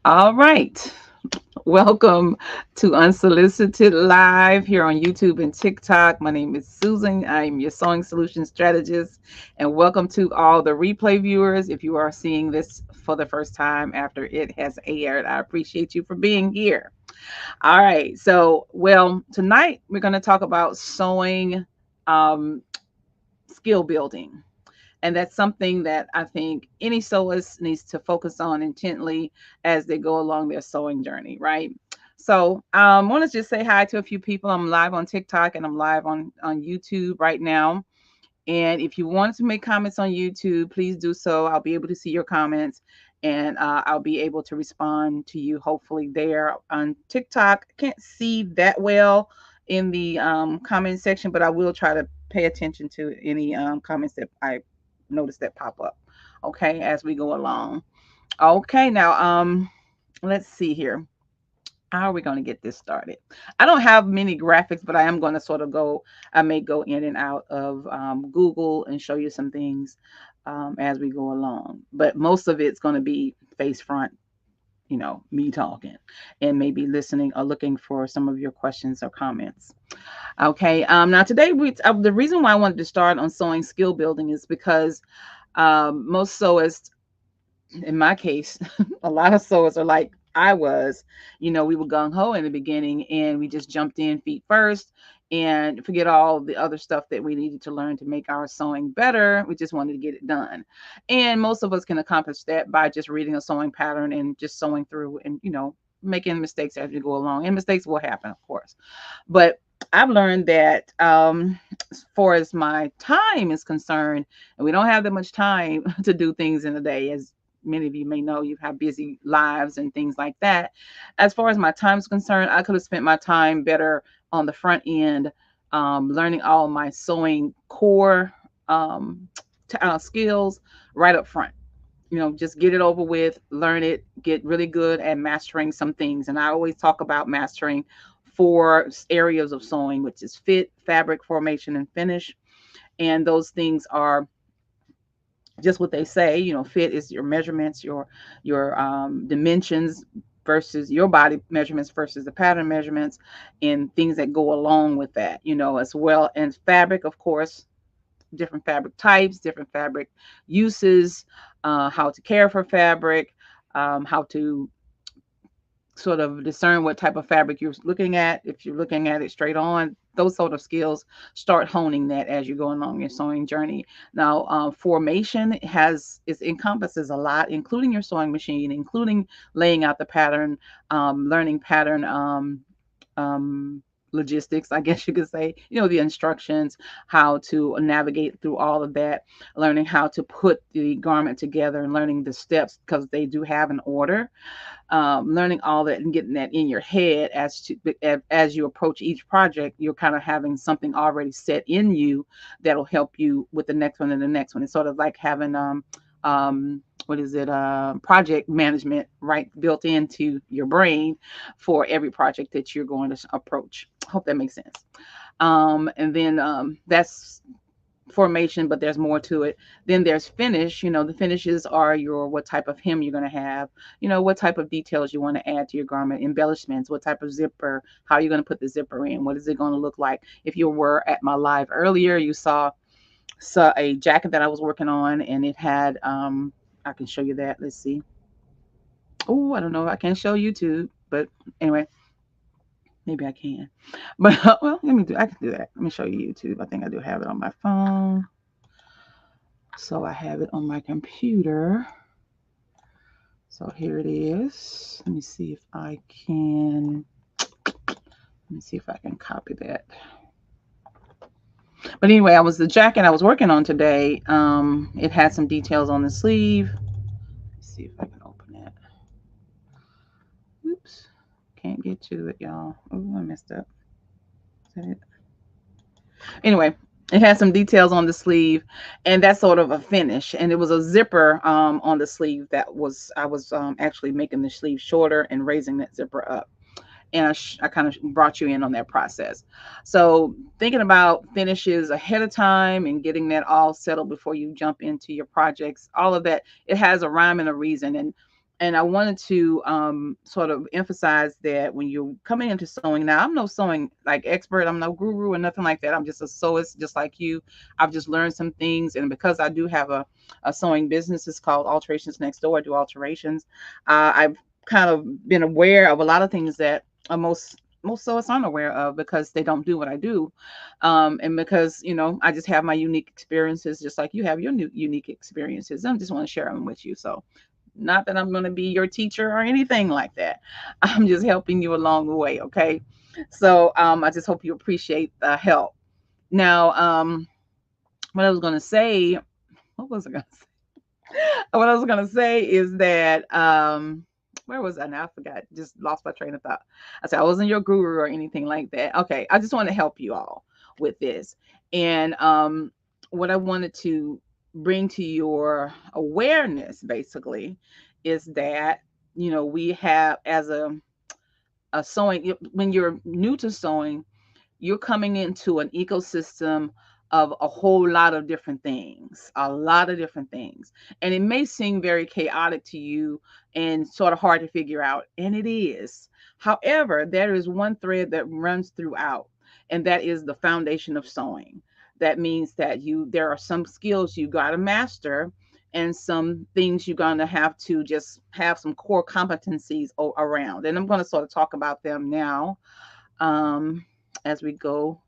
All right. Welcome to Unsolicited Live here on YouTube and TikTok. My name is Susan. I'm your sewing solution strategist. And welcome to all the replay viewers. If you are seeing this for the first time after it has aired, I appreciate you for being here. All right. Tonight we're going to talk about sewing um, skill building. And that's something that I think any sewist needs to focus on intently as they go along their sewing journey, right? So I want to just say hi to a few people. I'm live on TikTok and I'm live on YouTube right now. And if you want to make comments on YouTube, please do so. I'll be able to see your comments and I'll be able to respond to you hopefully there on TikTok. I can't see that well in the comment section, but I will try to pay attention to any comments that I notice that pop up. Okay, as we go along. Okay, now let's see here. How are we going to get this started? I don't have many graphics, but I am going to sort of I may go in and out of Google and show you some things as we go along. But most of it's going to be face front, me talking and maybe listening or looking for some of your questions or comments. Okay. Now today the reason why I wanted to start on sewing skill building is because most sewists, in my case, a lot of sewers are like I was. We were gung ho in the beginning and we just jumped in feet first and forget all the other stuff that we needed to learn to make our sewing better. We just wanted to get it done. And most of us can accomplish that by just reading a sewing pattern and just sewing through and, making mistakes as you go along. And mistakes will happen, of course. But I've learned that as far as my time is concerned, and we don't have that much time to do things in a day, as many of you may know, you have busy lives and things like that. As far as my time is concerned, I could have spent my time better on the front end, learning all my sewing core skills right up front. Just get it over with, learn it, get really good at mastering some things. And I always talk about mastering four areas of sewing, which is fit, fabric, formation, and finish. And those things are just what they say. Fit is your measurements, your dimensions versus your body measurements versus the pattern measurements and things that go along with that, as well. And fabric, of course, different fabric types, different fabric uses, how to care for fabric, how to sort of discern what type of fabric you're looking at. If you're looking at it straight on, those sort of skills, start honing that as you go along your sewing journey. Now, formation it encompasses a lot, including your sewing machine, including laying out the pattern, learning pattern logistics, I guess you could say, the instructions, how to navigate through all of that, learning how to put the garment together and learning the steps because they do have an order, learning all that and getting that in your head as you approach each project. You're kind of having something already set in you that'll help you with the next one and the next one. It's sort of like having what is it, project management right built into your brain for every project that you're going to approach. Hope that makes sense. And then that's formation, but there's more to it. Then there's finish. The finishes are what type of hem you're going to have, what type of details you want to add to your garment, embellishments, what type of zipper, how you're going to put the zipper in, what is it going to look like. If you were at my live earlier, you saw a jacket that I was working on, and it had I can show you that. Let's see. Oh, I don't know if I can show YouTube, but anyway, maybe I can. But well, I can do that. Let me show you YouTube. I think I do have it on my phone. So I have it on my computer. So here it is. Let me see if I can copy that. But anyway, the jacket I was working on today. It had some details on the sleeve. Let's see if I can open that. Oops, can't get to it, y'all. Oh, I messed up. Is that it? Anyway, it had some details on the sleeve, and that's sort of a finish. And it was a zipper on the sleeve I was actually making the sleeve shorter and raising that zipper up. And I kind of brought you in on that process. So thinking about finishes ahead of time and getting that all settled before you jump into your projects, all of that, it has a rhyme and a reason. And And I wanted to sort of emphasize that when you're coming into sewing, now I'm no sewing like expert, I'm no guru or nothing like that. I'm just a sewist, just like you. I've just learned some things, and because I do have a sewing business, it's called Alterations Next Door. I do alterations. I've kind of been aware of a lot of things that most sewists aren't aware of because they don't do what I do, and because I just have my unique experiences, just like you have your new unique experiences. I just want to share them with you. So not that I'm going to be your teacher or anything like that. I'm just helping you along the way. Okay. So I just hope you appreciate the help. Now, what I was going to say, what was I going to say? What I was going to say is that, where was I now? I forgot. Just lost my train of thought. I said I wasn't your guru or anything like that. Okay. I just want to help you all with this. And what I wanted to bring to your awareness basically is that, we have as a sewing, when you're new to sewing, you're coming into an ecosystem of a whole lot of different things, a lot of different things. And it may seem very chaotic to you and sort of hard to figure out, and it is. However, there is one thread that runs throughout, and that is the foundation of sewing. That means that there are some skills you got to master and some things you're going to have to just have some core competencies around. And I'm going to sort of talk about them now, as we go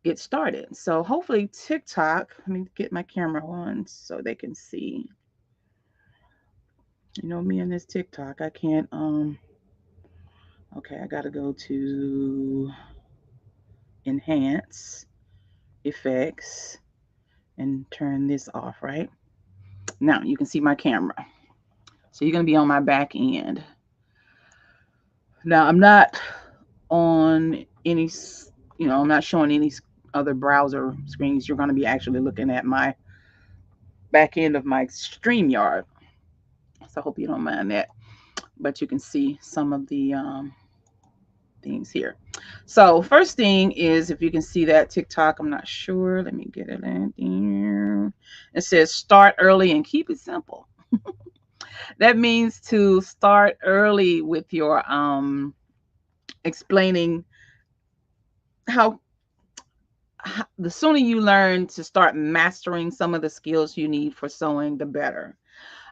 get started. So hopefully TikTok, let me get my camera on so they can see. Me and this TikTok, I can't okay, I got to go to enhance effects and turn this off, right? Now you can see my camera. So you're going to be on my back end. Now I'm not on any, I'm not showing any other browser screens. You're going to be actually looking at my back end of my StreamYard. So I hope you don't mind that. But you can see some of the things here. So first thing is, if you can see that TikTok, I'm not sure. Let me get it in there. It says start early and keep it simple. That means to start early with your explaining how the sooner you learn to start mastering some of the skills you need for sewing, the better.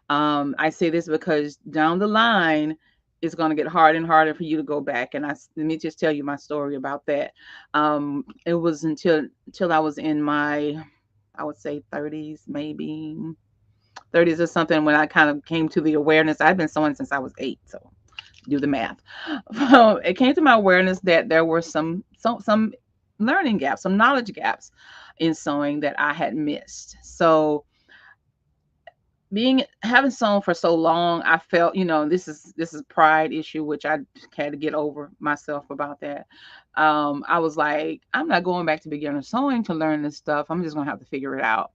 I say this because down the line, it's going to get harder and harder for you to go back. And let me just tell you my story about that. It was until I was in my, I would say 30s, maybe 30s or something, when I kind of came to the awareness. I've been sewing since I was 8, so do the math. It came to my awareness that there were some learning gaps, some knowledge gaps in sewing that I had missed. So being having sewn for so long, I felt, this is pride issue, which I had to get over myself about that. I was like, I'm not going back to beginner sewing to learn this stuff. I'm just gonna have to figure it out.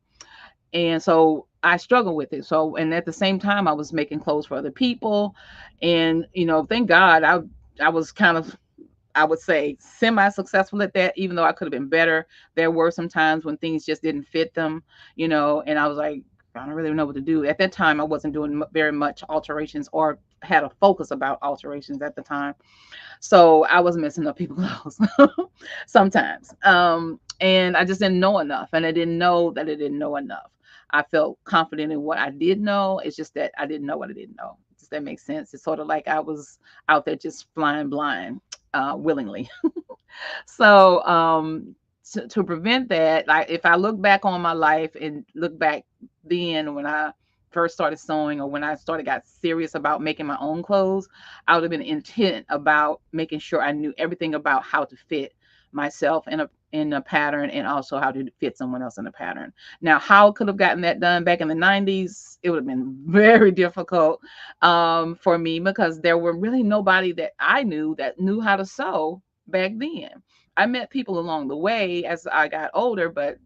And so I struggled with it. So, and at the same time, I was making clothes for other people, and thank God, I was kind of, I would say, semi-successful at that, even though I could have been better. There were some times when things just didn't fit them, and I was like, I don't really know what to do. At that time, I wasn't doing very much alterations or had a focus about alterations at the time. So I was messing up people's clothes sometimes. And I just didn't know enough. And I didn't know that I didn't know enough. I felt confident in what I did know. It's just that I didn't know what I didn't know. Does that make sense? It's sort of like I was out there just flying blind, willingly. So to prevent that, like if I look back on my life and look back then when I first started sewing, or when I started got serious about making my own clothes, I would have been intent about making sure I knew everything about how to fit myself in a pattern, and also how to fit someone else in a pattern. Now, how I could have gotten that done back in the 90s, it would have been very difficult for me, because there were really nobody that I knew that knew how to sew back then. I met people along the way as I got older, but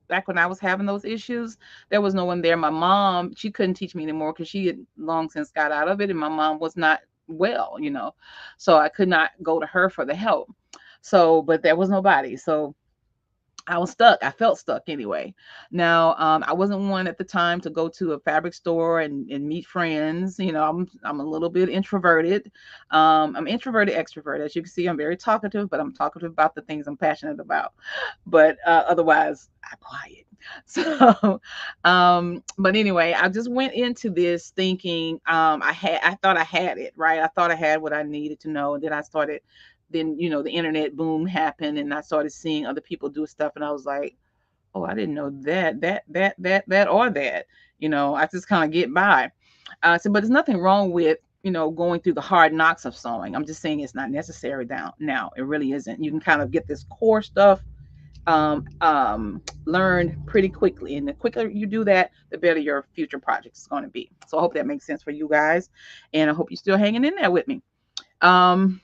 back when I was having those issues, there was no one there. My mom, she couldn't teach me anymore because she had long since got out of it, and my mom was not well, so I could not go to her for the help. So, but there was nobody. So I was stuck. I felt stuck anyway. Now, I wasn't one at the time to go to a fabric store and meet friends. You know, I'm a little bit introverted. I'm introverted extrovert. As you can see, I'm very talkative, but I'm talkative about the things I'm passionate about. But otherwise, I'm quiet. So, but anyway, I just went into this thinking I thought I had it right. I thought I had what I needed to know, and then I started then the internet boom happened and I started seeing other people do stuff and I was like, oh, I didn't know that or that. I just kind of get by. So but there's nothing wrong with going through the hard knocks of sewing. I'm just saying it's not necessary down now. It really isn't. You can kind of get this core stuff learned pretty quickly, and the quicker you do that, the better your future project is going to be. So I hope that makes sense for you guys, and I hope you're still hanging in there with me. um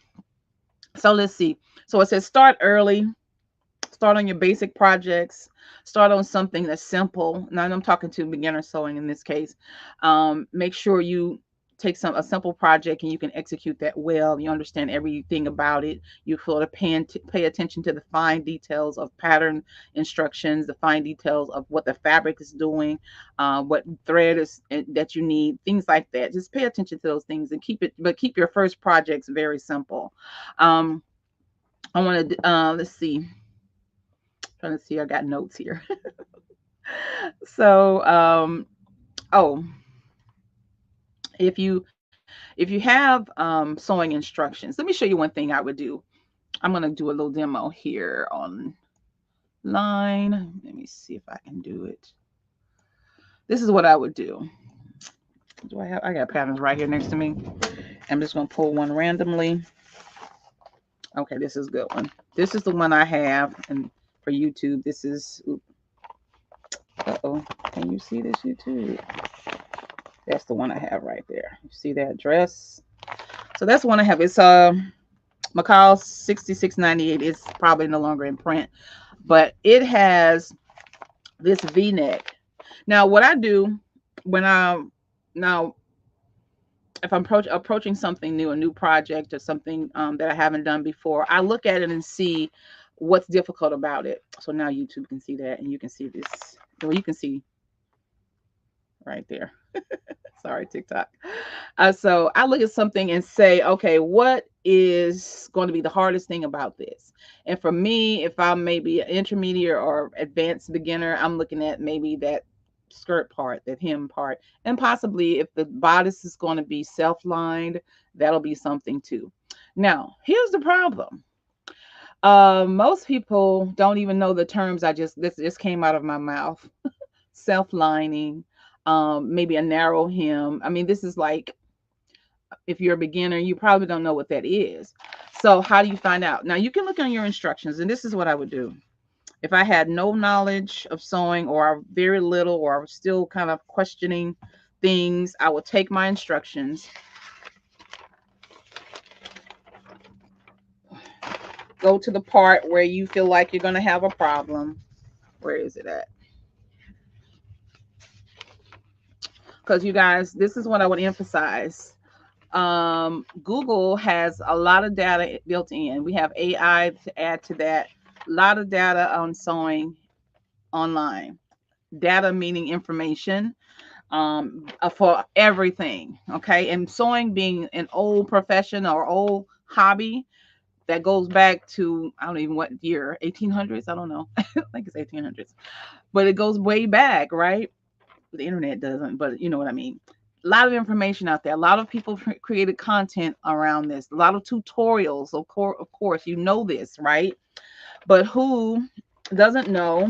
so let's see. So it says start early, start on your basic projects, start on something that's simple. Now I'm talking to beginner sewing in this case. Make sure you take a simple project and you can execute that well. You understand everything about it. You sort of pay attention to the fine details of pattern instructions, the fine details of what the fabric is doing, what thread is that you need, things like that. Just pay attention to those things and keep your first projects very simple. um, I want to let's see, trying to see, I got notes here. So oh, if you have sewing instructions, let me show you one thing I would do. I'm going to do a little demo here online. Let me see if I can do it. This is what I would do. I got patterns right here next to me. I'm just going to pull one randomly. Okay, this is a good one. This is the one I have, and for YouTube this is uh-oh, can you see this, YouTube? That's the one I have right there. You see that dress? So that's the one I have. It's McCall 6698. It's probably no longer in print, but it has this V-neck. Now, what I do when now if I'm approaching something new, a new project or something that I haven't done before, I look at it and see what's difficult about it. So now YouTube can see that, and you can see this. Well, you can see right there. Sorry, TikTok. So I look at something and say, okay, what is going to be the hardest thing about this? And for me, if I'm maybe an intermediate or advanced beginner, I'm looking at maybe that skirt part, that hem part, and possibly if the bodice is going to be self-lined, that'll be something too. Now, here's the problem. Most people don't even know the terms this just came out of my mouth. Self-lining, maybe a narrow hem. I mean, this is like, if you're a beginner, you probably don't know what that is. So how do you find out? Now you can look on your instructions, and this is what I would do. If I had no knowledge of sewing or very little, or I was still kind of questioning things, I would take my instructions, go to the part where you feel like you're going to have a problem. Where is it at? Because you guys, this is what I would emphasize. Google has a lot of data built in. We have AI to add to that. A lot of data on sewing online. Data meaning information for everything. Okay. And sewing being an old profession or old hobby that goes back to, I don't even what year, 1800s. I don't know. I think it's 1800s, but it goes way back, right? The internet doesn't, but you know what I mean. A lot of information out there. A lot of people created content around this. A lot of tutorials. Of course, you know this, right? But who doesn't know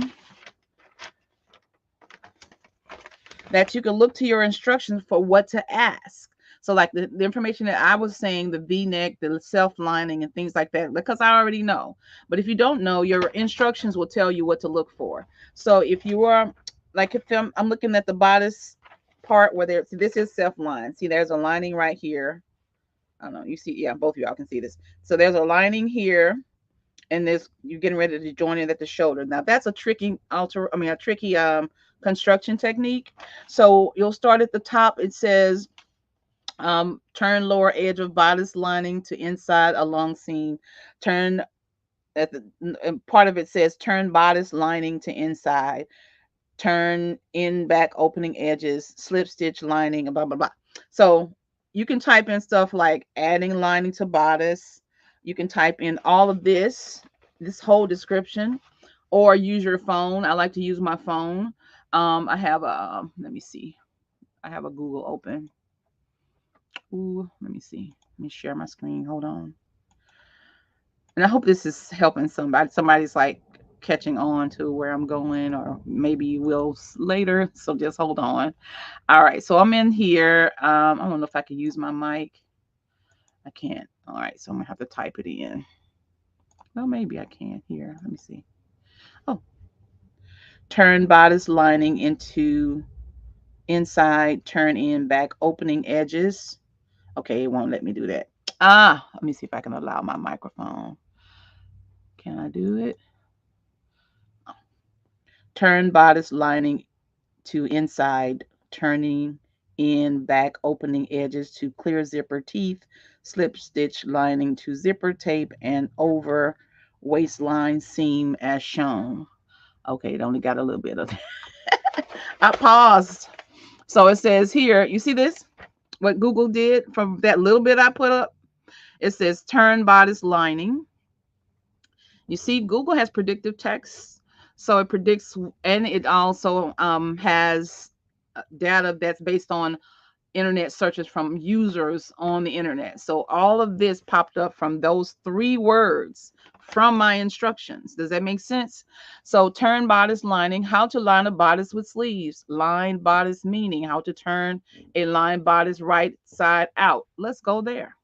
that you can look to your instructions for what to ask? So like the information that I was saying, the V-neck, the self-lining and things like that, because I already know. But if you don't know, your instructions will tell you what to look for. So if you are, like if I'm looking at the bodice part where this is self-line. See, there's a lining right here. I don't know, you see, yeah, both of y'all can see this. So there's a lining here, and this, you're getting ready to join it at the shoulder. Now that's a tricky construction technique. So you'll start at the top. It says turn lower edge of bodice lining to inside along seam, turn at the part of it says turn bodice lining to inside, turn in back opening edges, slip stitch lining, blah blah blah. So you can type in stuff like adding lining to bodice. You can type in all of this whole description, or use your phone. I like to use my phone. I have a, let me see. I have a Google open. Ooh, let me see. Let me share my screen. Hold on. And I hope this is helping somebody. Somebody's like catching on to where I'm going, or maybe you will later. So just hold on. All right. So I'm in here. I don't know if I can use my mic. I can't. All right. So I'm gonna have to type it in. Well, maybe I can here. Let me see. Oh, turn bodice lining into inside, turn in back opening edges. Okay, it won't let me do that. Let me see if I can allow my microphone. Can I do it? Turn bodice lining to inside, turning in back opening edges to clear zipper teeth, slip stitch lining to zipper tape, and over waistline seam as shown. Okay, it only got a little bit of I paused. So it says here, you see this? What Google did from that little bit I put up? It says turn bodice lining. You see, Google has predictive text, so it predicts, and it also has data that's based on internet searches from users on the internet. So all of this popped up from those three words from my instructions. Does that make sense? So turn bodice lining, how to line a bodice with sleeves. Line bodice meaning how to turn a line bodice right side out. Let's go there.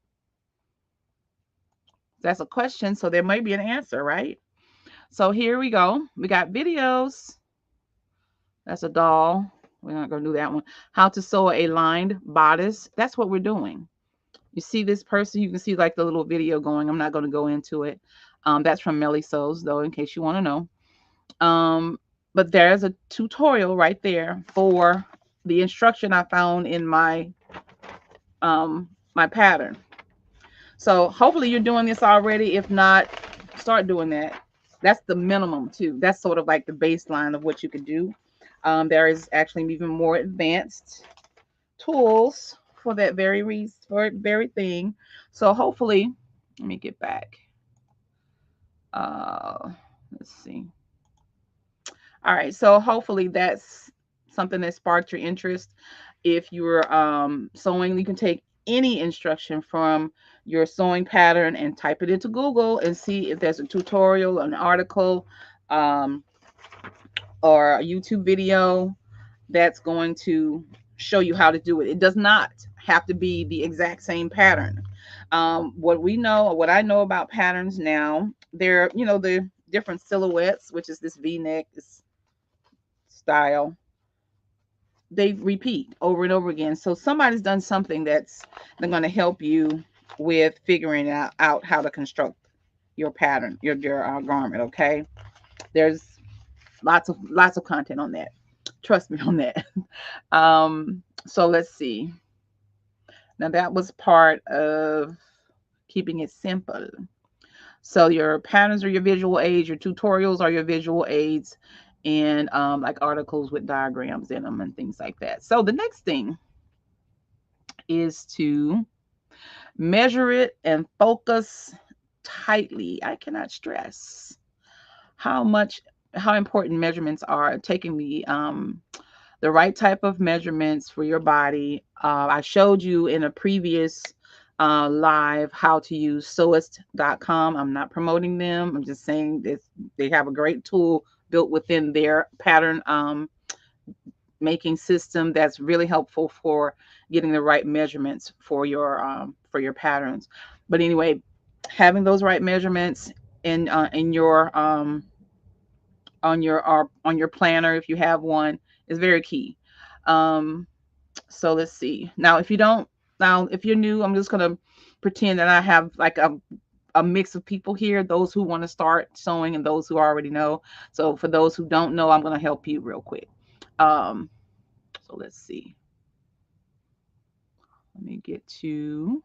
That's a question, so there may be an answer, right? So here we go. We got videos. That's a doll. We're not going to do that one. How to sew a lined bodice. That's what we're doing. You see this person, you can see like the little video going. I'm not going to go into it. That's from Melly Sews, though, in case you want to know. But there's a tutorial right there for the instruction I found in my pattern. So hopefully you're doing this already. If not, start doing that. That's the minimum too. That's sort of like the baseline of what you could do. There is actually even more advanced tools for that very thing. So hopefully, let me get back. Uh, let's see. All right. So hopefully that's something that sparked your interest. If you're sewing, you can take any instruction from your sewing pattern and type it into Google and see if there's a tutorial, an article, um, or a YouTube video that's going to show you how to do it. It does not have to be the exact same pattern. What we know, or what I know about patterns now, they're, the different silhouettes, which is this V-neck, this style, they repeat over and over again. So somebody's done something that's they're going to help you with figuring out how to construct your pattern, your garment. Okay, there's lots of content on that. Trust me on that. So let's see. Now that was part of keeping it simple. So your patterns are your visual aids, your tutorials are your visual aids, and like articles with diagrams in them and things like that. So the next thing is to measure it and focus tightly. I cannot stress how much how important measurements are. Taking the right type of measurements for your body. I showed you in a previous live how to use sewist.com. I'm not promoting them. I'm just saying this, they have a great tool built within their pattern making system that's really helpful for getting the right measurements for your patterns. But anyway, having those right measurements in your on your planner, if you have one, is very key. Um, so let's see. Now if you're new, I'm just gonna pretend that I have like a mix of people here, those who want to start sewing and those who already know. So for those who don't know, I'm gonna help you real quick. Um, so let's see. Let me get to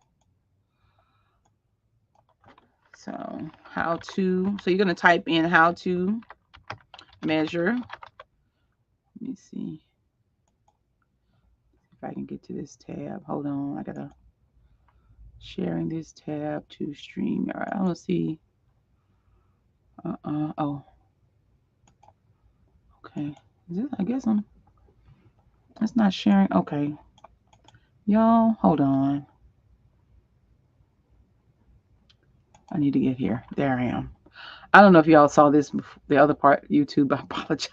So how to, so you're going to type in how to measure. Let me see if I can get to this tab. Hold on. I got to sharing this tab to stream. All right. I don't see. Oh, okay. Is this, I guess it's not sharing. Okay. Y'all, hold on. I need to get here. There I am. I don't know if y'all saw this before, the other part, YouTube. I apologize.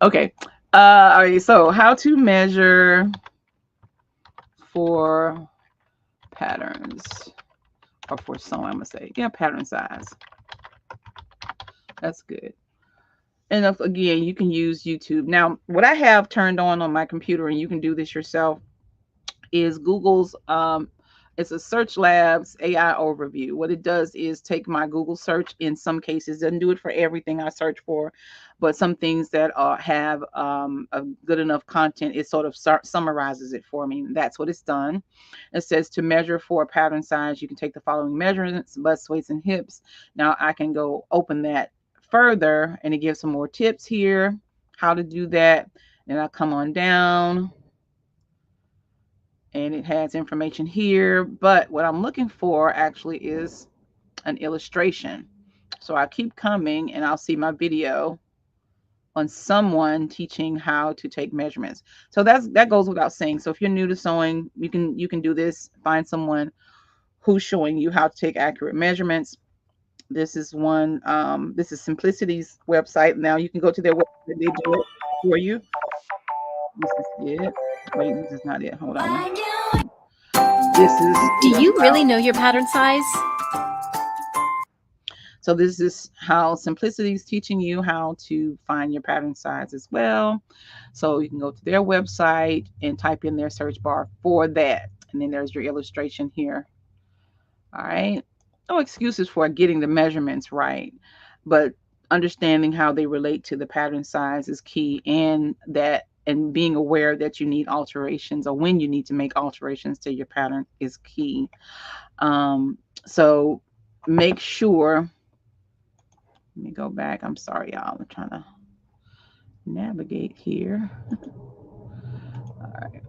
Okay. All right. So, how to measure for patterns or for sewing, I'm going to say. Yeah, pattern size. That's good. And if, again, you can use YouTube. Now, what I have turned on my computer, and you can do this yourself, is Google's it's a Search Labs AI overview. What it does is take my Google search, in some cases doesn't do it for everything I search for, but some things that have a good enough content, it sort of summarizes it for me. That's what it's done. It says to measure for a pattern size, you can take the following measurements: bust, waist, and hips. Now I can go open that further, and it gives some more tips here how to do that. And I'll come on down, and it has information here, but what I'm looking for actually is an illustration. So I keep coming and I'll see my video on someone teaching how to take measurements. So that goes without saying. So if you're new to sewing, you can do this. Find someone who's showing you how to take accurate measurements. This is one. This is Simplicity's website. Now you can go to their website. They do it for you. This is it. Wait, this is not it. Hold on. This is Do you really know your pattern size? So this is how Simplicity is teaching you how to find your pattern size as well. So you can go to their website and type in their search bar for that. And then there's your illustration here. All right. No excuses for getting the measurements right, but understanding how they relate to the pattern size is key, and being aware that you need alterations, or when you need to make alterations to your pattern, is key. So make sure. Let me go back. I'm sorry, y'all. I'm trying to navigate here. All right.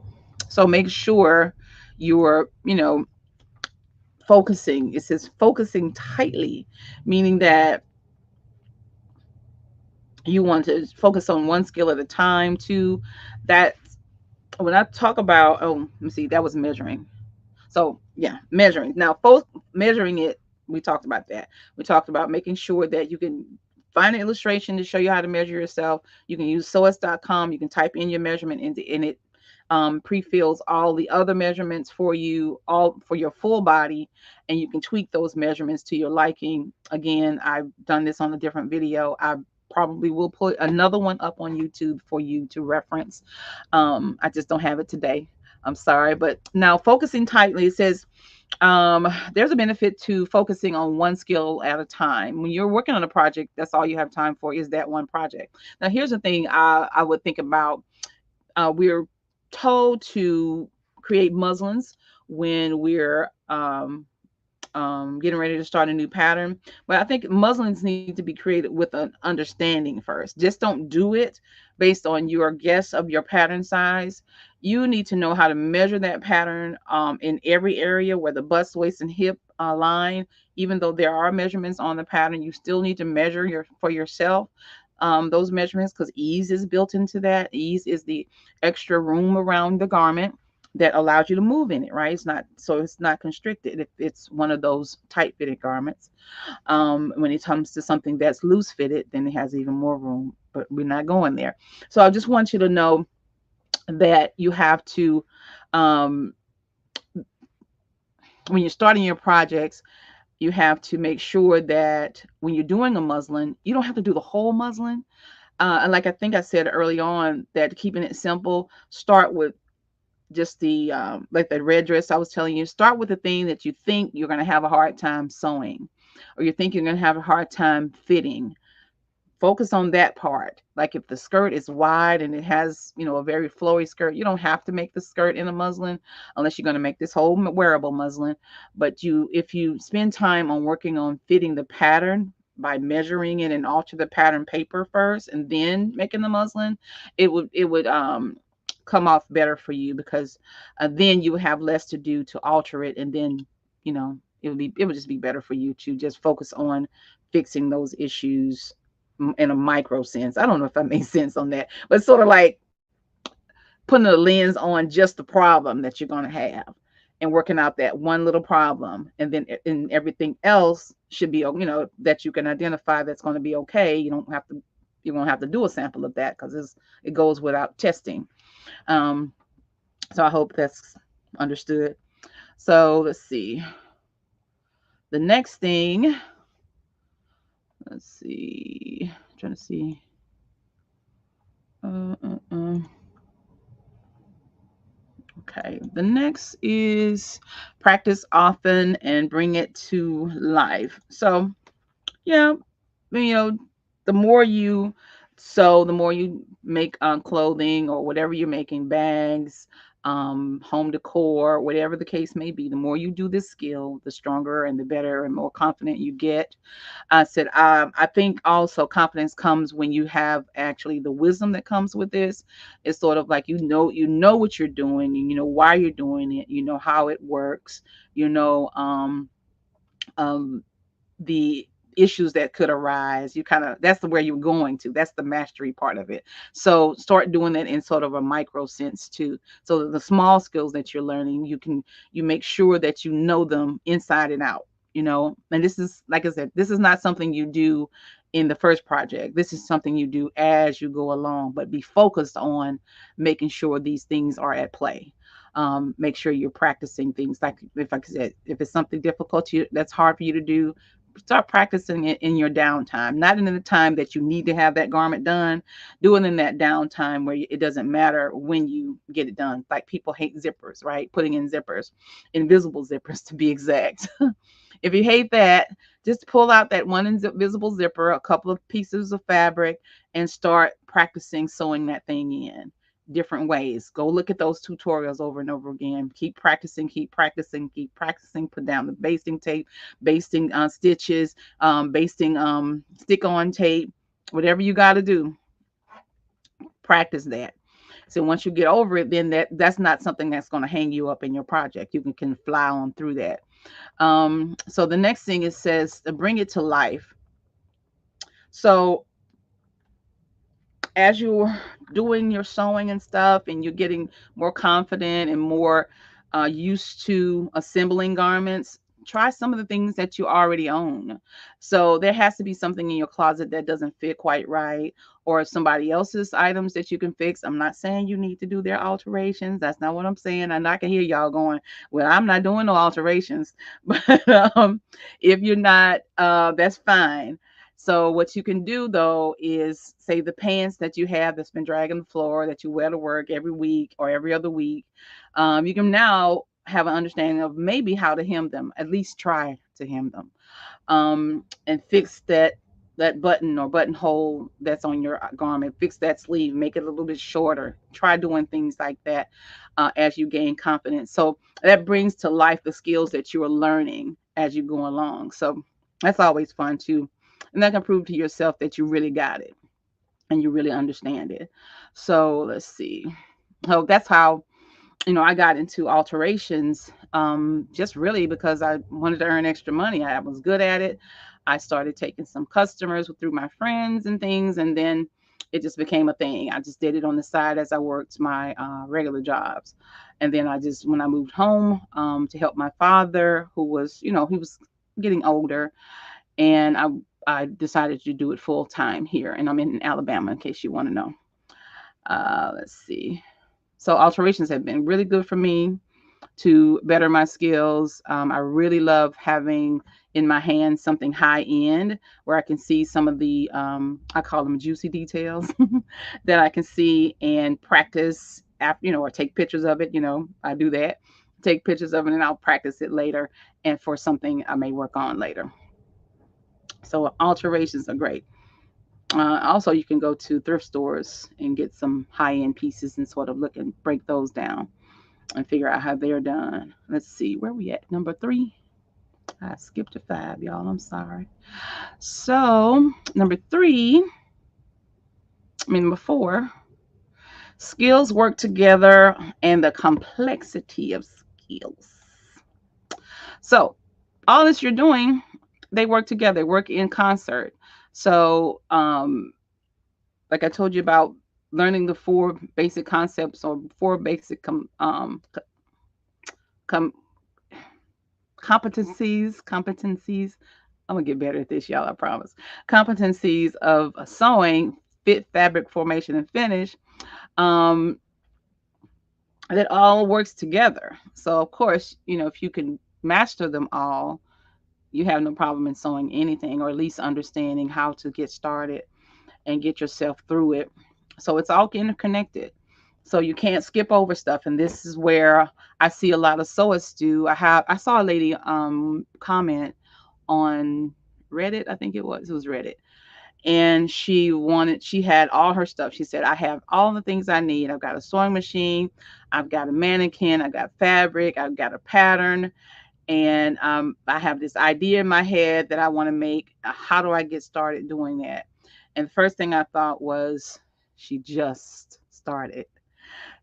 So make sure you're, focusing. It says focusing tightly, meaning that you want to focus on one skill at a time too. That when I talk about, oh, let me see, that was measuring. So yeah, measuring. Now, measuring it, we talked about that. We talked about making sure that you can find an illustration to show you how to measure yourself. You can use sewist.com. You can type in your measurement, and it pre-fills all the other measurements for you, all for your full body, and you can tweak those measurements to your liking. Again, I've done this on a different video. I probably will put another one up on YouTube for you to reference. I just don't have it today. I'm sorry, but now focusing tightly, it says there's a benefit to focusing on one skill at a time. When you're working on a project, that's all you have time for is that one project. Now, here's the thing I would think about. We're told to create muslins when we're getting ready to start a new pattern. But I think muslins need to be created with an understanding first. Just don't do it based on your guess of your pattern size. You need to know how to measure that pattern in every area where the bust, waist, and hip line. Even though there are measurements on the pattern, you still need to measure for yourself those measurements, because ease is built into that. Ease is the extra room around the garment that allows you to move in it, right? It's not constricted if it's one of those tight fitted garments. When it comes to something that's loose fitted, then it has even more room, but we're not going there. So I just want you to know that you have to, um, when you're starting your projects, you have to make sure that when you're doing a muslin, you don't have to do the whole muslin. And like I think I said early on, that keeping it simple, start with just the like the red dress I was telling you. Start with the thing that you think you're going to have a hard time sewing, or you think you're going to have a hard time fitting. focus on that part. Like if the skirt is wide and it has, a very flowy skirt, you don't have to make the skirt in a muslin unless you're going to make this whole wearable muslin. But if you spend time on working on fitting the pattern by measuring it and alter the pattern paper first and then making the muslin, it would come off better for you, because then you would have less to do to alter it, and then it would just be better for you to just focus on fixing those issues in a micro sense. I don't know if that makes sense on that, but sort of like putting a lens on just the problem that you're going to have and working out that one little problem, and then and everything else should be, that you can identify, that's going to be okay. You don't have to do a sample of that because it goes without testing. um so I hope that's understood. So let's see, the next thing, let's see, trying to see. uh, uh, uh. Okay, the next is practice often and bring it to life. So, yeah, you know, the more you sew, the more you make clothing or whatever you're making, bags, home decor, whatever the case may be, the more you do this skill, the stronger and the better and more confident you get. I said, I think also confidence comes when you have actually the wisdom that comes with this. It's sort of like, you know what you're doing, and you know why you're doing it, you know how it works, you know um, the issues that could arise. You kind of, that's the where you're going to. That's the mastery part of it. So start doing it in sort of a micro sense too. So that the small skills that you're learning, you make sure that you know them inside and out. And this is, like I said, this is not something you do in the first project. This is something you do as you go along, but be focused on making sure these things are at play. Make sure you're practicing things. Like I said, if it's something difficult to you, that's hard for you to do, start practicing it in your downtime, not in the time that you need to have that garment done. Do it in that downtime where it doesn't matter when you get it done. Like people hate zippers, right? Putting in zippers, invisible zippers to be exact. If you hate that, just pull out that one invisible zipper, a couple of pieces of fabric, and start practicing sewing that thing in different ways. Go look at those tutorials over and over again. Keep practicing, keep practicing, keep practicing. Put down the basting tape, basting stitches, basting stick on tape, whatever you got to do, practice that. So once you get over it, then that's not something that's going to hang you up in your project. You can fly on through that. So the next thing, it says to bring it to life. So as you're doing your sewing and stuff, and you're getting more confident and more used to assembling garments, try some of the things that you already own. So there has to be something in your closet that doesn't fit quite right, or somebody else's items that you can fix. I'm not saying you need to do their alterations. That's not what I'm saying. And I can hear y'all going, well, I'm not doing no alterations. But if you're not, that's fine. So what you can do though is, say the pants that you have that's been dragging the floor, that you wear to work every week or every other week, you can now have an understanding of maybe how to hem them. At least try to hem them, and fix that button or buttonhole that's on your garment. Fix that sleeve, make it a little bit shorter. Try doing things like that as you gain confidence. So that brings to life the skills that you are learning as you go along. So that's always fun too, and that can prove to yourself that you really got it and you really understand it. So let's see. So that's how I got into alterations, just really because I wanted to earn extra money. I was good at it. I started taking some customers through my friends and things, and then it just became a thing. I just did it on the side as I worked my regular jobs. And then when I moved home to help my father, who was, he was getting older, and I decided to do it full time here. And I'm in Alabama, in case you want to know. Let's see. So alterations have been really good for me to better my skills. I really love having in my hands something high end where I can see some of the, I call them juicy details that I can see and practice after, or take pictures of it. I do that, take pictures of it, and I'll practice it later and for something I may work on later. So alterations are great. Also, you can go to thrift stores and get some high end pieces and sort of look and break those down and figure out how they're done. Let's see, where we at? Number three. I skipped to five, y'all. I'm sorry. So, number three, number four, skills work together and the complexity of skills. So, all this you're doing, they work together, they work in concert. So, like I told you about learning the four basic concepts or four basic com- competencies. I'm gonna get better at this, y'all. I promise. Competencies of sewing, fit, fabric, formation, and finish. Um, that all works together. So of course, if you can master them all, you have no problem in sewing anything, or at least understanding how to get started and get yourself through it. So it's all interconnected. So you can't skip over stuff. And this is where I see a lot of sewists do. I saw a lady comment on Reddit, I think it was Reddit. And she had all her stuff. She said, I have all the things I need. I've got a sewing machine, I've got a mannequin, I've got fabric, I've got a pattern, and I have this idea in my head that I want to make. How do I get started doing that? And the first thing I thought was, she just started.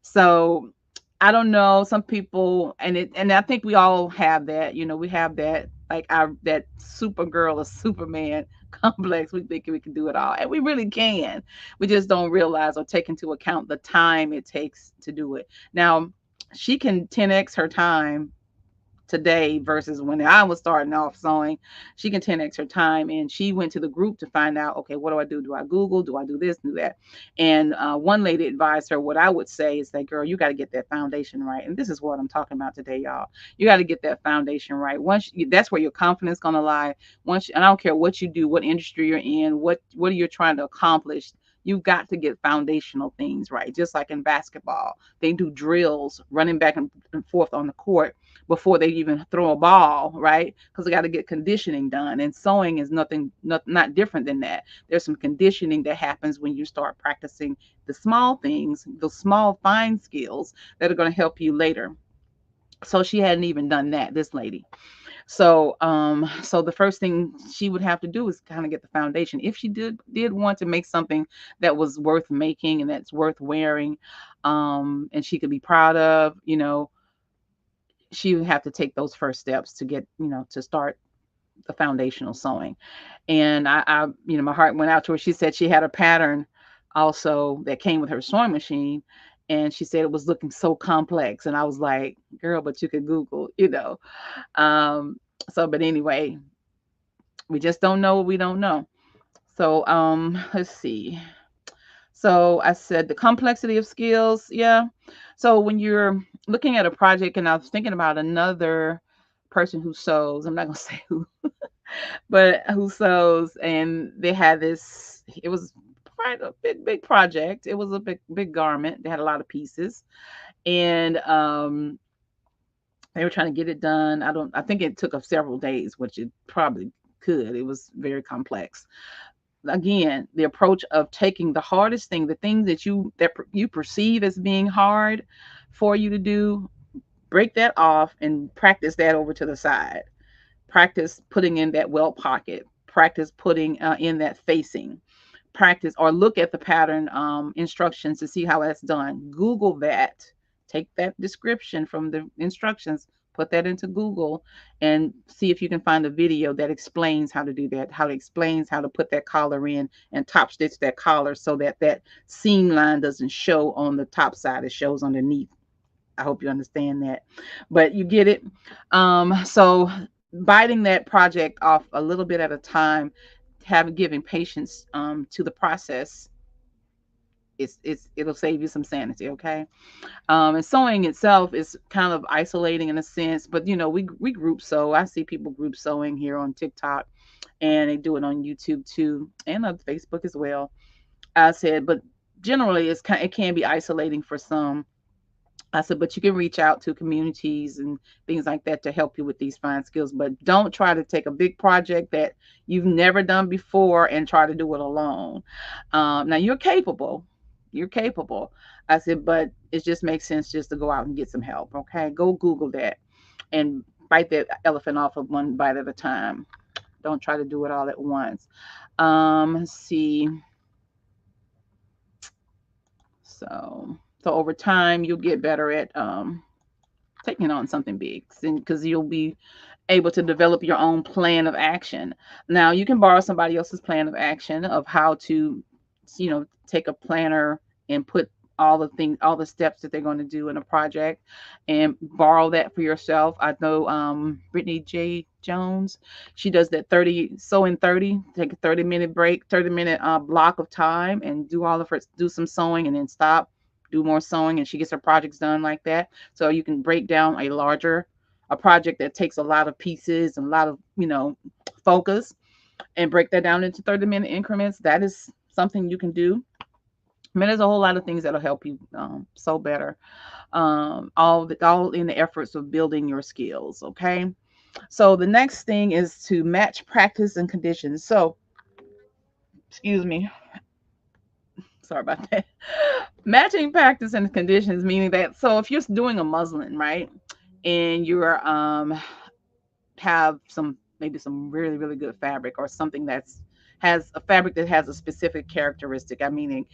So I don't know. Some people, and I think we all have that. We have that, like our that Supergirl or Superman complex. We think we can do it all, and we really can. We just don't realize or take into account the time it takes to do it. Now, she can 10x her time today versus when I was starting off sewing. She can 10x her time, and she went to the group to find out, okay, what do I do? Do I Google? Do I do this, do that? And one lady advised her, what I would say is that, girl, you got to get that foundation right. And this is what I'm talking about today, y'all. You got to get that foundation right. That's where your confidence going to lie. And I don't care what you do, what industry you're in, what are you trying to accomplish. You've got to get foundational things right. Just like in basketball, they do drills running back and forth on the court before they even throw a ball, right? Because they got to get conditioning done. And sewing is not different than that. There's some conditioning that happens when you start practicing the small things, the small fine skills that are going to help you later. So she hadn't even done that, this lady. So the first thing she would have to do is kind of get the foundation. If she did want to make something that was worth making and that's worth wearing, and she could be proud of, she would have to take those first steps to get, to start the foundational sewing. And my heart went out to her. She said she had a pattern also that came with her sewing machine. And she said it was looking so complex. And I was like, girl, but you could Google. But anyway, we just don't know what we don't know. So let's see. So I said the complexity of skills. Yeah. So when you're looking at a project, and I was thinking about another person who sews, I'm not going to say who, but who sews, and they had this, it was quite a big project. It was a big garment. They had a lot of pieces. And they were trying to get it done. I think it took up several days, which it probably could. It was very complex. Again, the approach of taking the hardest thing, the things that you perceive as being hard for you to do, break that off and practice that over to the side. Practice putting in that welt pocket. Practice putting in that facing. Practice or look at the pattern instructions to see how that's done. Google that. Take that description from the instructions, put that into Google, and see if you can find a video that explains how to do that, how it explains how to put that collar in and top stitch that collar so that that seam line doesn't show on the top side, it shows underneath. I hope you understand that, but you get it. So biting that project off a little bit at a time, having giving patience to the process, it'll save you some sanity. Okay. And sewing itself is kind of isolating in a sense, but we group sew. I see people group sewing here on TikTok, and they do it on YouTube too, and on Facebook as well. I said, but generally it can be isolating for some. I said, but you can reach out to communities and things like that to help you with these fine skills. But don't try to take a big project that you've never done before and try to do it alone. Now you're capable. You're capable. I said, but it just makes sense just to go out and get some help. Okay. Go Google that and bite that elephant off of one bite at a time. Don't try to do it all at once. Let's see. So over time you'll get better at taking on something big because you'll be able to develop your own plan of action. Now you can borrow somebody else's plan of action of how to, take a planner and put all the steps that they're going to do in a project and borrow that for yourself. I know Brittany J. Jones, she does that 30 sew in 30, take a 30-minute break, 30-minute block of time and do all of her do some sewing and then stop, do more sewing, and she gets her projects done like that. So you can break down a project that takes a lot of pieces and a lot of focus and break that down into 30-minute increments. That is something you can do. I mean, there's a whole lot of things that'll help you sew better. All in the efforts of building your skills. Okay. So the next thing is to match practice and conditions. So, excuse me, sorry about that. Matching practice and conditions, meaning that, so if you're doing a muslin, right, and you're have some, maybe some really really good fabric or something that's has a fabric that has a specific characteristic. I meaning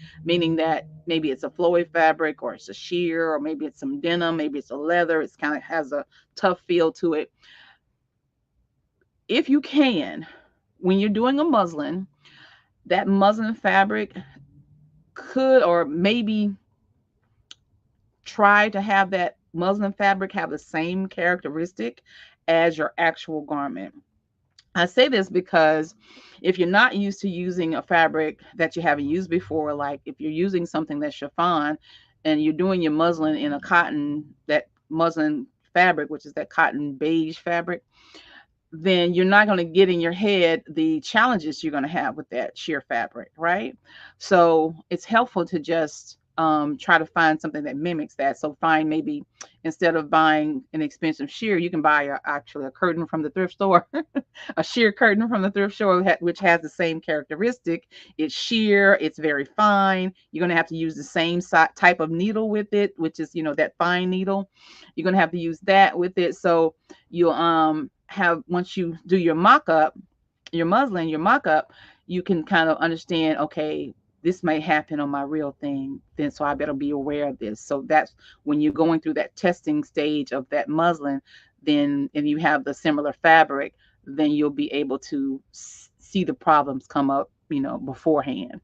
that maybe it's a flowy fabric or it's a sheer or maybe it's some denim, maybe it's a leather. It's kind of has a tough feel to it. If you can, when you're doing a muslin, that muslin fabric could or maybe try to have that muslin fabric have the same characteristic as your actual garment. I say this because if you're not used to using a fabric that you haven't used before, like if you're using something that's chiffon and you're doing your muslin in a cotton, that muslin fabric, which is that cotton beige fabric, then you're not going to get in your head the challenges you're going to have with that sheer fabric, right? So it's helpful to just try to find something that mimics that. So find maybe instead of buying an expensive sheer, you can buy actually a curtain from the thrift store, a sheer curtain from the thrift store, which has the same characteristic. It's sheer, it's very fine. You're going to have to use the same type of needle with it, which is, that fine needle. You're going to have to use that with it. So you'll have, once you do your mock-up, your muslin, your mock-up, you can kind of understand, okay, this may happen on my real thing, then so I better be aware of this. So that's when you're going through that testing stage of that muslin, then and you have the similar fabric, then you'll be able to see the problems come up, beforehand.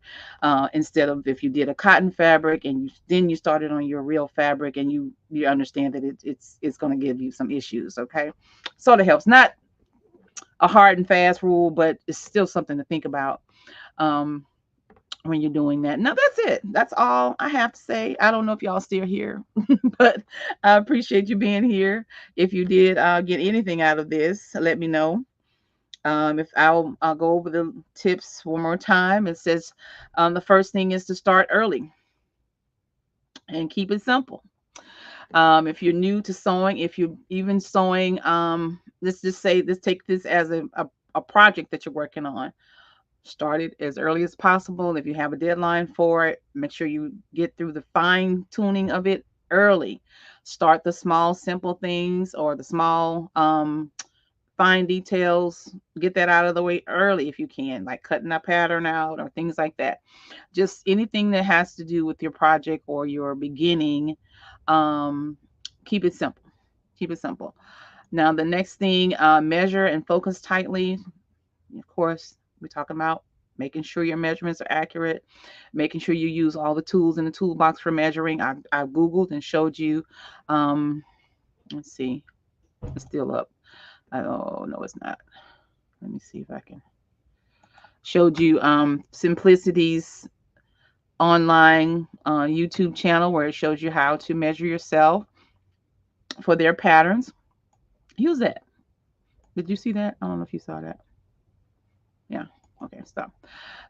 Instead of if you did a cotton fabric and you started on your real fabric and you understand that it's going to give you some issues. Okay, sort of helps. Not a hard and fast rule, but it's still something to think about. Um, when you're doing that. Now that's it. That's all I have to say. I don't know if y'all still here, but I appreciate you being here. If you did get anything out of this, let me know. If I'll go over the tips one more time. It says the first thing is to start early and keep it simple. If you're new to sewing, if you're even sewing, let's just say, let's take this as a project that you're working on. Start it as early as possible. If you have a deadline for it, make sure you get through the fine tuning of it early. Start the small, simple things or the small, fine details. Get that out of the way early if you can, like cutting a pattern out or things like that. Just anything that has to do with your project or your beginning. Um, keep it simple. Keep it simple. Now, the next thing, measure and focus tightly. Of course, we're talking about making sure your measurements are accurate, making sure you use all the tools in the toolbox for measuring. I Googled and showed you. Let's see, it's still up. Oh, no, it's not. Let me see if I can. Showed you Simplicity's online YouTube channel where it shows you how to measure yourself for their patterns. Use that. Did you see that? I don't know if you saw that. Yeah. Okay, stop.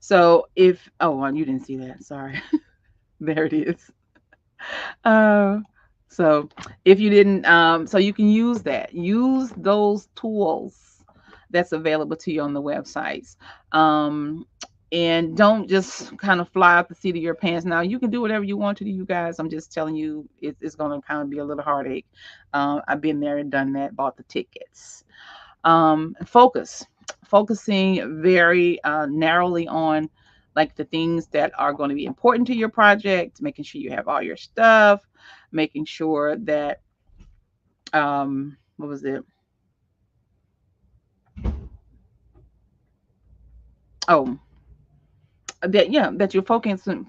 So oh, well, you didn't see that. Sorry. There it is. So if you didn't, so you can use that. Use those tools that's available to you on the websites. Um, and don't just kind of fly off the seat of your pants. Now you can do whatever you want to do, you guys. I'm just telling you, it's going to kind of be a little heartache. I've been there and done that, bought the tickets. Focusing very narrowly on like the things that are going to be important to your project, making sure you have all your stuff, making sure that what was it, oh, that, yeah, that you're focusing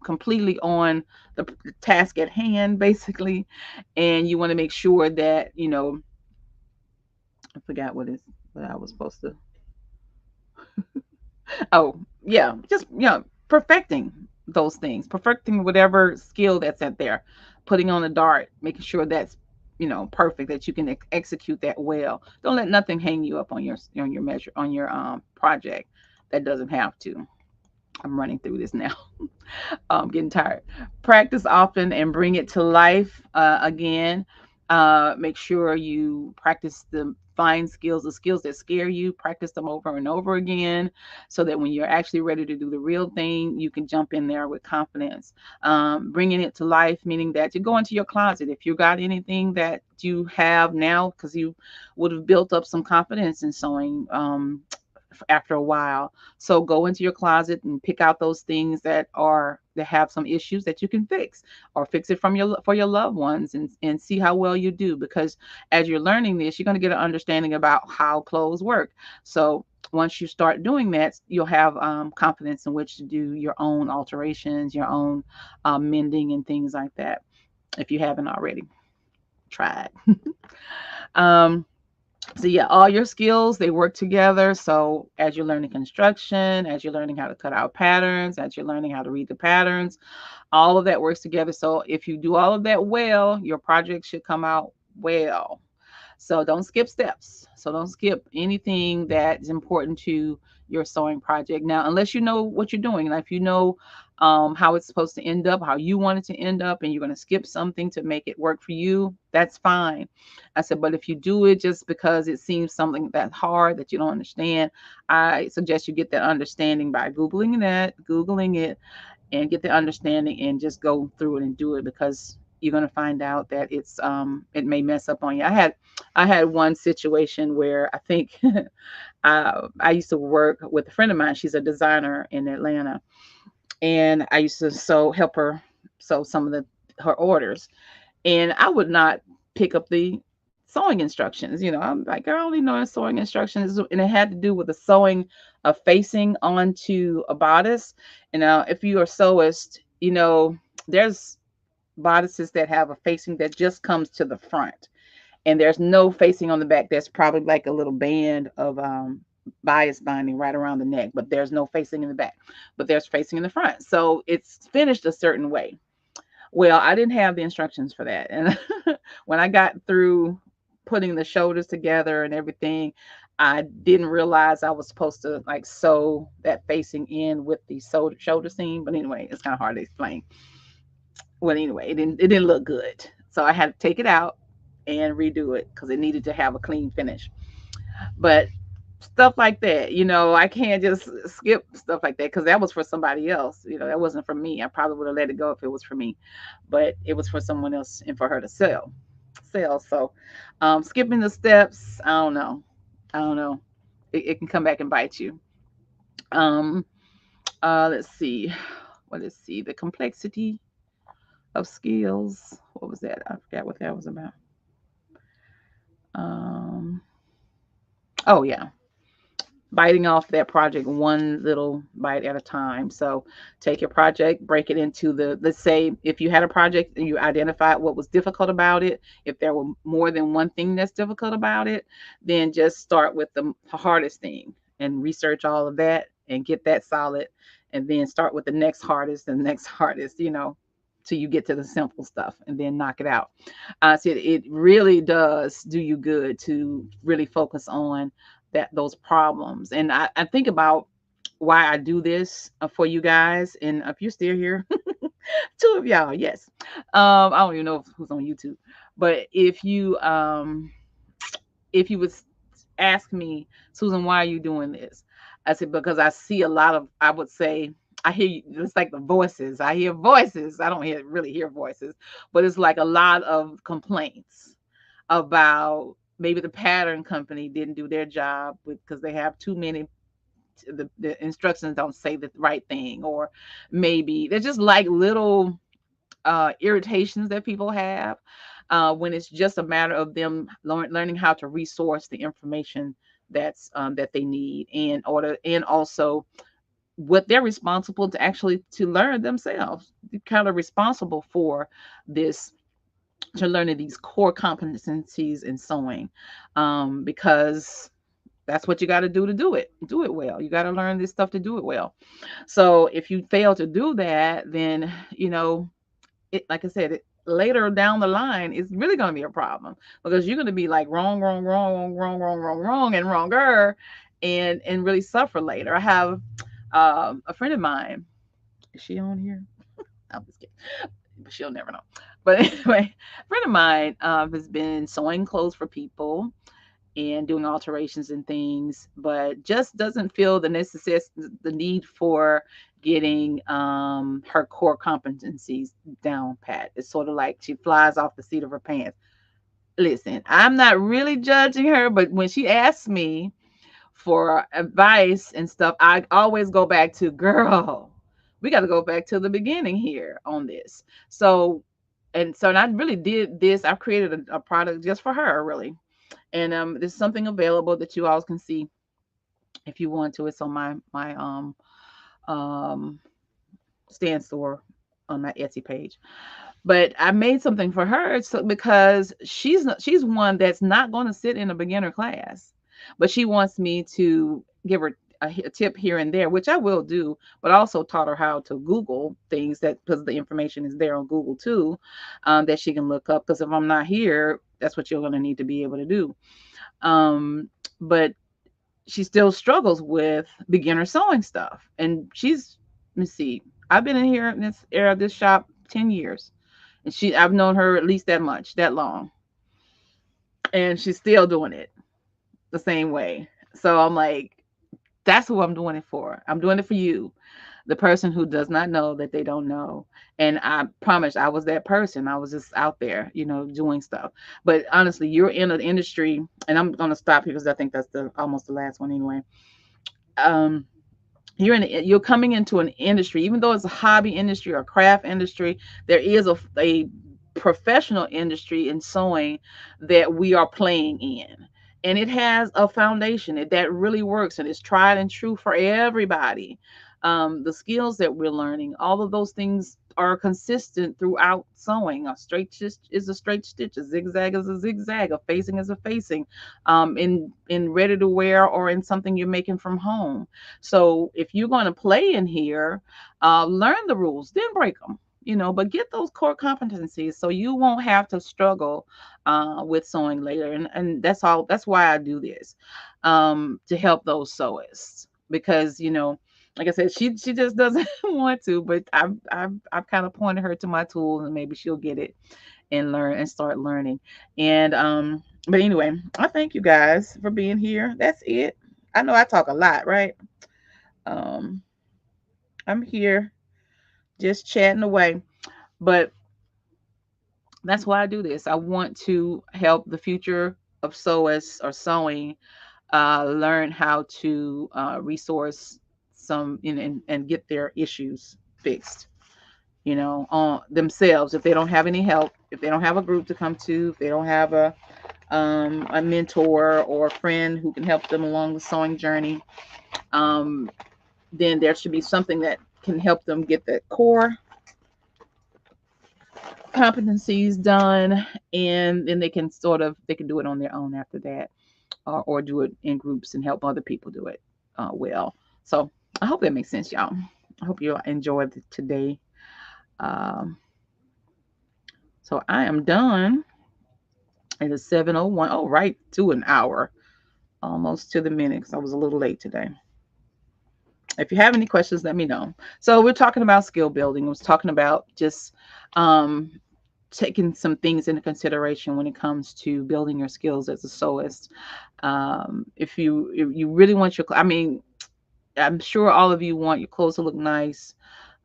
completely on the task at hand, basically. And you want to make sure that, I forgot what I was supposed to. Oh, yeah, just, perfecting those things, perfecting whatever skill that's at there, putting on the dart, making sure that's, perfect, that you can execute that well. Don't let nothing hang you up on your measure on your project that doesn't have to. I'm running through this now. Getting tired. Practice often and bring it to life again. Make sure you practice the fine skills, the skills that scare you, practice them over and over again so that when you're actually ready to do the real thing, you can jump in there with confidence. Bringing it to life, meaning that you go into your closet. If you got anything that you have now, because you would have built up some confidence in sewing, after a while. So go into your closet and pick out those things that have some issues that you can fix, or fix it from your for your loved ones, and see how well you do, because as you're learning this, you're going to get an understanding about how clothes work. So once you start doing that, you'll have confidence in which to do your own alterations, your own mending and things like that, if you haven't already tried. um, so yeah, all your skills, they work together. So as you're learning construction, as you're learning how to cut out patterns, as you're learning how to read the patterns, all of that works together. So if you do all of that well, your project should come out well. So don't skip steps. So don't skip anything that is important to your sewing project. Now, unless you know what you're doing, like if you know how it's supposed to end up, how you want it to end up, and you're going to skip something to make it work for you, that's fine. I said, but if you do it just because it seems something that's hard that you don't understand, I suggest you get that understanding by Googling it, and get the understanding, and just go through it and do it, because you're going to find out that it may mess up on you. I had one situation where I think I used to work with a friend of mine. She's a designer in Atlanta, and I used to help her sew some of the her orders, and I would not pick up the sewing instructions. I'm like, I only know sewing instructions, and it had to do with the sewing a facing onto a bodice. If you are sewist, there's bodices that have a facing that just comes to the front, and there's no facing on the back. There's probably like a little band of bias binding right around the neck, but there's no facing in the back, but there's facing in the front. So it's finished a certain way. Well, I didn't have the instructions for that. And when I got through putting the shoulders together and everything, I didn't realize I was supposed to like sew that facing in with the shoulder seam. But anyway, it's kind of hard to explain. Well, anyway, it didn't look good. So I had to take it out and redo it because it needed to have a clean finish. But stuff like that, I can't just skip stuff like that, because that was for somebody else. That wasn't for me. I probably would have let it go if it was for me, but it was for someone else and for her to sell. So skipping the steps, I don't know, it can come back and bite you. um let's see, the complexity of skills. What was that? I forgot what that was about. um oh yeah, biting off that project one little bite at a time. So take your project, break it into let's say if you had a project and you identified what was difficult about it, if there were more than one thing that's difficult about it, then just start with the hardest thing and research all of that and get that solid, and then start with the next hardest and the next hardest, till you get to the simple stuff, and then knock it out. So it really does do you good to really focus on those problems. And I think about why I do this for you guys. And if you're still here, Two of y'all, yes. I don't even know who's on YouTube, but if you would ask me, Susan, why are you doing this? I said, because I see a lot of, I would say, I hear it's like the voices. I hear voices. I don't really hear voices, but it's like a lot of complaints about maybe the pattern company didn't do their job because they have too many. The instructions don't say the right thing, or maybe they're just like little irritations that people have when it's just a matter of them learning how to resource the information that they need in order, and also what they're responsible to actually to learn themselves. They're kind of responsible for this, to learning these core competencies in sewing, because that's what you got to do it well. You got to learn this stuff to do it well. So if you fail to do that, then it, like I said, later down the line, it's really going to be a problem, because you're going to be like wrong, wrong, wrong, wrong, wrong, wrong, wrong, and wronger, and really suffer later. I have a friend of mine. Is she on here? I'm just kidding, but she'll never know. But anyway, a friend of mine has been sewing clothes for people and doing alterations and things, but just doesn't feel the need for getting her core competencies down pat. It's sort of like she flies off the seat of her pants. Listen, I'm not really judging her, but when she asks me for advice and stuff, I always go back to, girl, we got to go back to the beginning here on this. So, and I really did this. I've created a product just for her, really. And there's something available that you all can see if you want to. It's on my um stand store on my Etsy page. But I made something for her, so because she's one that's not going to sit in a beginner class, but she wants me to give her a tip here and there, which I will do. But I also taught her how to Google things, that because the information is there on Google too, that she can look up. Because if I'm not here, that's what you're going to need to be able to do. But she still struggles with beginner sewing stuff. And let me see, I've been in here in this era of this shop 10 years. And I've known her at least that much, that long. And she's still doing it the same way. So I'm like, that's who I'm doing it for. I'm doing it for you, the person who does not know that they don't know. And I promise I was that person. I was just out there, doing stuff. But honestly, you're in an industry, and I'm going to stop here because I think that's the almost the last one anyway. Um, you're coming into an industry, even though it's a hobby industry or craft industry, there is a professional industry in sewing that we are playing in, and it has a foundation that really works, and it's tried and true for everybody. The skills that we're learning, all of those things are consistent throughout sewing. A straight stitch is a straight stitch, a zigzag is a zigzag, a facing is a facing, in ready to wear or in something you're making from home. So if you're going to play in here, learn the rules, then break them. But get those core competencies so you won't have to struggle with sewing later. And that's all. That's why I do this, to help those sewists, because like I said, she just doesn't want to. But I've kind of pointed her to my tools, and maybe she'll get it and learn and start learning. And but anyway, I thank you guys for being here. That's it. I know I talk a lot, right? Um, I'm here just chatting away, but that's why I do this. I want to help the future of sewists or sewing learn how to resource some, and get their issues fixed, on themselves. If they don't have any help, if they don't have a group to come to, if they don't have a mentor or a friend who can help them along the sewing journey, um, then there should be something that can help them get the core competencies done, and then they can do it on their own after that, or do it in groups and help other people do it well. So I hope that makes sense, y'all. I hope you enjoyed today. um, so I am done. It is 7:01. Oh, right to an hour, almost to the minute, because I was a little late today. If you have any questions, let me know. So we're talking about skill building. I was talking about just um, taking some things into consideration when it comes to building your skills as a sewist. If you really want your, I mean, I'm sure all of you want your clothes to look nice.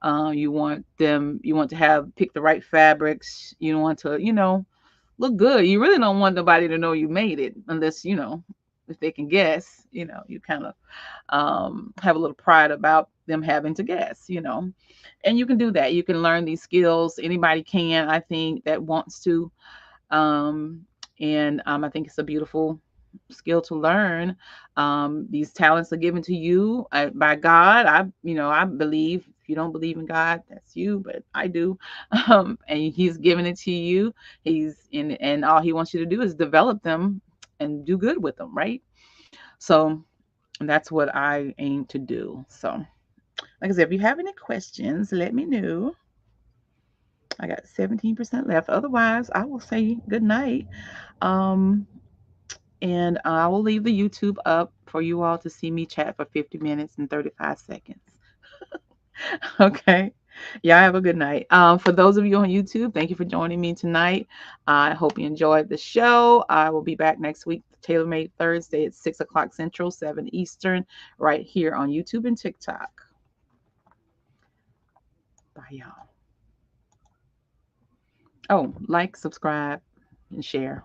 You want to have pick the right fabrics. You want to, look good. You really don't want nobody to know you made it unless, if they can guess, you kind of have a little pride about them having to guess. And you can do that. You can learn these skills. Anybody can, I think, that wants to. Um, and I think it's a beautiful skill to learn. These talents are given to you by God. I believe. If you don't believe in God, that's you, but I do. And He's given it to you. He's in, and all He wants you to do is develop them and do good with them, right? So that's what I aim to do. So, like I said, if you have any questions, let me know. I got 17% left. Otherwise, I will say good night. Um, and I will leave the YouTube up for you all to see me chat for 50 minutes and 35 seconds. Okay. Y'all have a good night. For those of you on YouTube, thank you for joining me tonight. I hope you enjoyed the show. I will be back next week, Tailormade Thursday at 6 o'clock Central, 7 Eastern, right here on YouTube and TikTok. Bye, y'all. Oh, like, subscribe, and share.